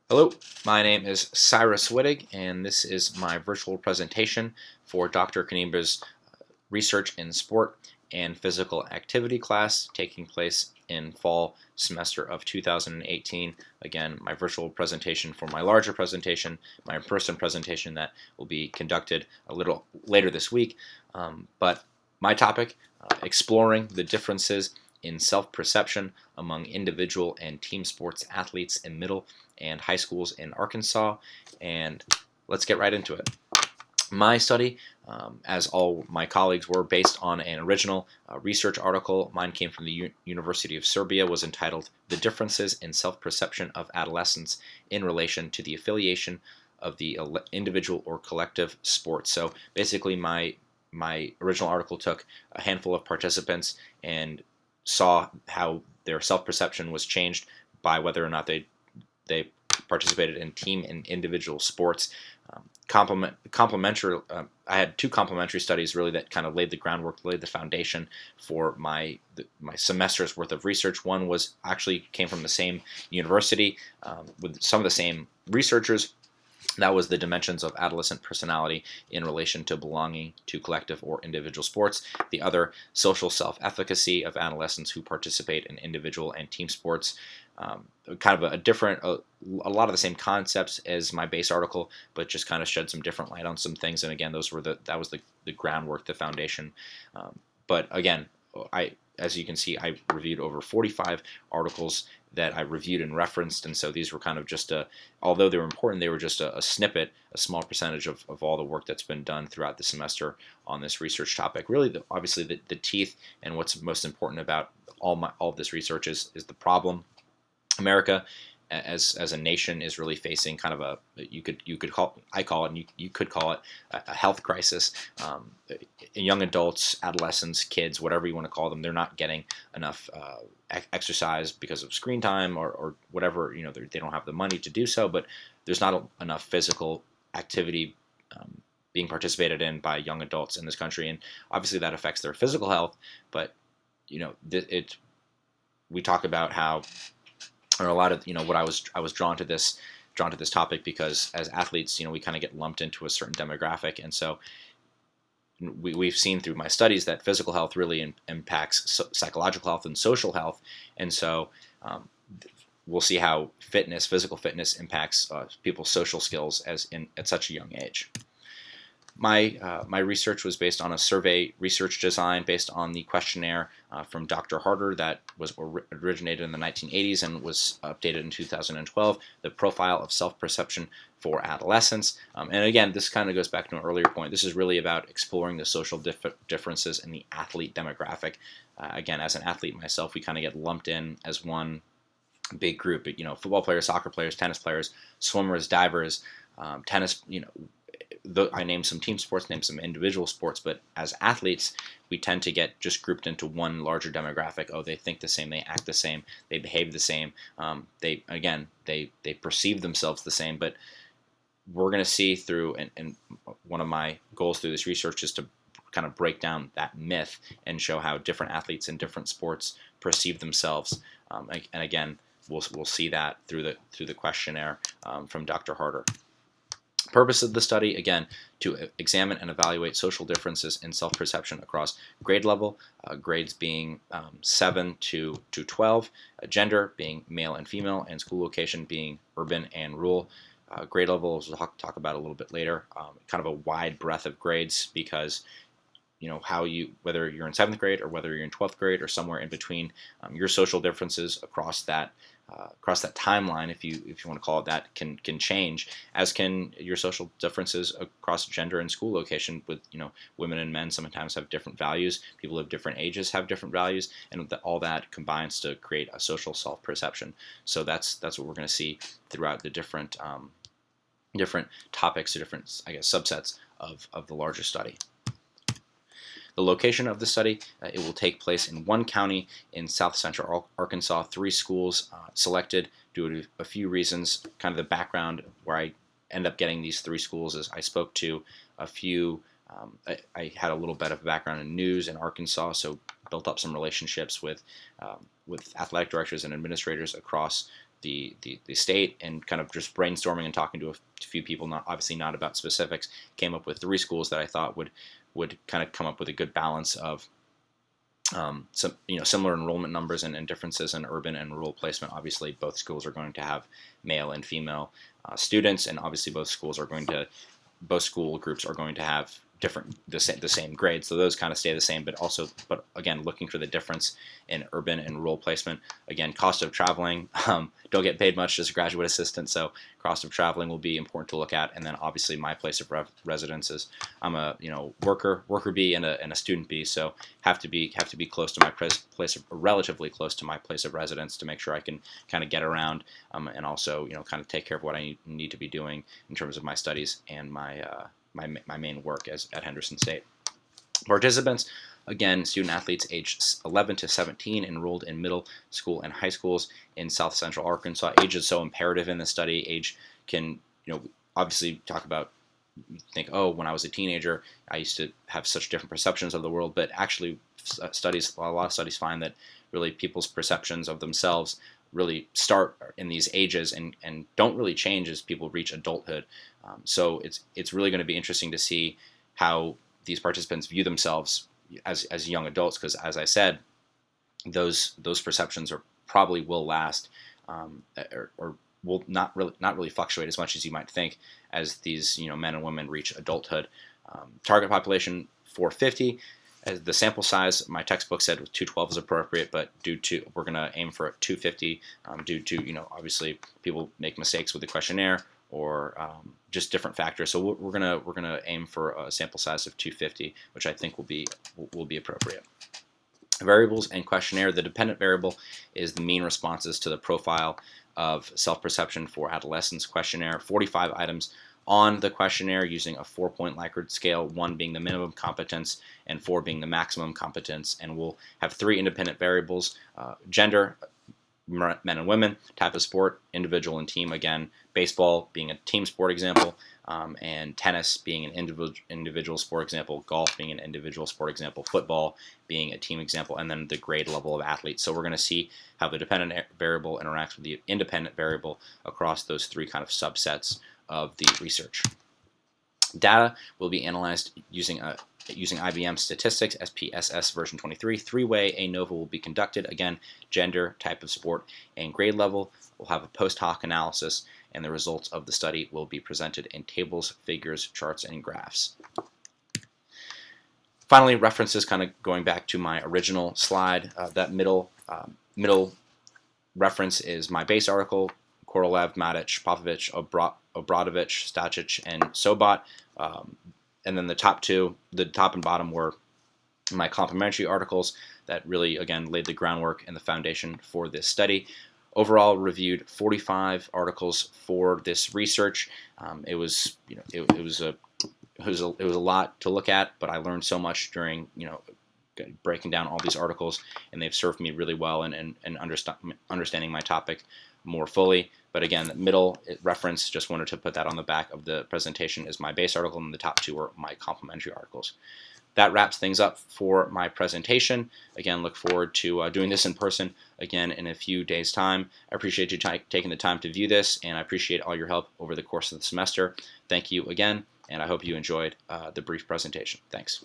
Hello, my name is Cyrus Wittig, and this is my virtual presentation for Dr. Kanyiba's Research in Sport and Physical Activity class taking place in fall semester of 2018. Again, my virtual presentation for my larger presentation, my in-person presentation that will be conducted a little later this week. But my topic, exploring the differences in self-perception among individual and team sports athletes in middle and high schools in Arkansas, and let's get right into it. My study, as all my colleagues were, based on an original research article. Mine came from the University of Serbia, was entitled "The Differences in Self-Perception of Adolescents in Relation to the Affiliation of the Individual or Collective Sports." So basically my original article took a handful of participants and saw how their self-perception was changed by whether or not they participated in team and individual sports. Complementary. I had two complementary studies really that kind of laid the groundwork, laid the foundation for my semester's worth of research. One was actually came from the same university with some of the same researchers. That was the dimensions of adolescent personality in relation to belonging to collective or individual sports. The other, social self-efficacy of adolescents who participate in individual and team sports. Kind of a different, a lot of the same concepts as my base article, but just kind of shed some different light on some things. And again, that was the groundwork, the foundation. But again, as you can see, I reviewed over 45 articles that I reviewed and referenced, and so these were kind of just although they were important, they were just a snippet, a small percentage of all the work that's been done throughout the semester on this research topic. Really, obviously, the teeth and what's most important about all of this research is the problem. America, as a nation, is really facing kind of you could call it, and you could call it a health crisis. Young adults, adolescents, kids, whatever you want to call them, they're not getting enough exercise because of screen time or whatever. They don't have the money to do so, but there's not enough physical activity being participated in by young adults in this country, and obviously that affects their physical health. But we talk about how, or a lot of what I was drawn to this topic because as athletes, we kind of get lumped into a certain demographic, and so we've seen through my studies that physical health really impacts psychological health and social health, and so we'll see how physical fitness impacts people's social skills at such a young age. My research was based on a survey research design based on the questionnaire from Dr. Harder that was originated in the 1980s and was updated in 2012, the profile of self-perception for adolescents. And again, this kind of goes back to an earlier point. This is really about exploring the social differences in the athlete demographic. Again, as an athlete myself, we kind of get lumped in as one big group. Football players, soccer players, tennis players, swimmers, divers, tennis, I named some team sports, named some individual sports, but as athletes, we tend to get just grouped into one larger demographic. Oh, they think the same, they act the same, they behave the same. They perceive themselves the same. But we're going to see through, and one of my goals through this research is to kind of break down that myth and show how different athletes in different sports perceive themselves. And again, we'll see that through the questionnaire from Dr. Harder. Purpose of the study, again, to examine and evaluate social differences in self-perception across grade level, grades being 7 to 12, gender being male and female, and school location being urban and rural. Grade levels we'll talk about a little bit later. Kind of a wide breadth of grades because whether you're in 7th grade or whether you're in 12th grade or somewhere in between, your social differences across that timeline, if you want to call it that, can change, as can your social differences across gender and school location. With women and men sometimes have different values. People of different ages have different values, and all that combines to create a social self-perception. So that's what we're going to see throughout the different topics, or different, subsets of the larger study. The location of the study, it will take place in one county in south central Arkansas, 3 schools selected due to a few reasons. Kind of the background where I end up getting these 3 schools is I spoke to a few, I had a little bit of a background in news in Arkansas, so built up some relationships with athletic directors and administrators across the state, and kind of just brainstorming and talking to a few people, obviously not about specifics, came up with 3 schools that I thought would kind of come up with a good balance of some similar enrollment numbers and differences in urban and rural placement. Obviously, both schools are going to have male and female students, and obviously both school groups are going to have the same grades, so those kind of stay the same. But again, looking for the difference in urban and rural placement. Again, cost of traveling, don't get paid much as a graduate assistant, so cost of traveling will be important to look at. And then obviously my place of residence is, I'm a worker bee and a student bee, so have to be close to my relatively close to my place of residence to make sure I can kind of get around, and also kind of take care of what I need to be doing in terms of my studies and my main work at Henderson State. Participants, again, student athletes aged 11 to 17 enrolled in middle school and high schools in South Central Arkansas. Age is so imperative in this study. Age can, obviously talk about, think, oh, when I was a teenager, I used to have such different perceptions of the world, but actually a lot of studies find that really people's perceptions of themselves really start in these ages and don't really change as people reach adulthood. So it's really going to be interesting to see how these participants view themselves as young adults, because as I said, those perceptions probably will last, or will not really fluctuate as much as you might think as these men and women reach adulthood. Target population 450. As the sample size, my textbook said 212 is appropriate, but we're going to aim for 250 due to obviously people make mistakes with the questionnaire or just different factors. So we're gonna aim for a sample size of 250, which I think will be appropriate. Variables and questionnaire. The dependent variable is the mean responses to the profile of self-perception for adolescents questionnaire. 45 items on the questionnaire using a 4-point Likert scale, 1 being the minimum competence and 4 being the maximum competence. And we'll have 3 independent variables: gender, men and women, type of sport, individual and team. Again, baseball being a team sport example, and tennis being an individual sport example, golf being an individual sport example, football being a team example, and then the grade level of athletes. So we're going to see how the dependent variable interacts with the independent variable across those 3 kind of subsets of the research. Data will be analyzed using IBM statistics, SPSS version 23. 3-way ANOVA will be conducted. Again, gender, type of sport, and grade level. We'll have a post hoc analysis, and the results of the study will be presented in tables, figures, charts, and graphs. Finally, references, kind of going back to my original slide. That middle reference is my base article, Korolev, Matic, Popovich, Obradovich, Stacic, and Sobat. And then the top and bottom were my complementary articles that really, again, laid the groundwork and the foundation for this study. Overall, reviewed 45 articles for this research. It was a lot to look at, but I learned so much during breaking down all these articles, and they've served me really well in understanding my topic more fully. But again, the middle reference, just wanted to put that on the back of the presentation, is my base article, and the top 2 are my complementary articles. That wraps things up for my presentation. Again, look forward to doing this in person again in a few days' time. I appreciate you taking the time to view this, and I appreciate all your help over the course of the semester. Thank you again, and I hope you enjoyed the brief presentation. Thanks.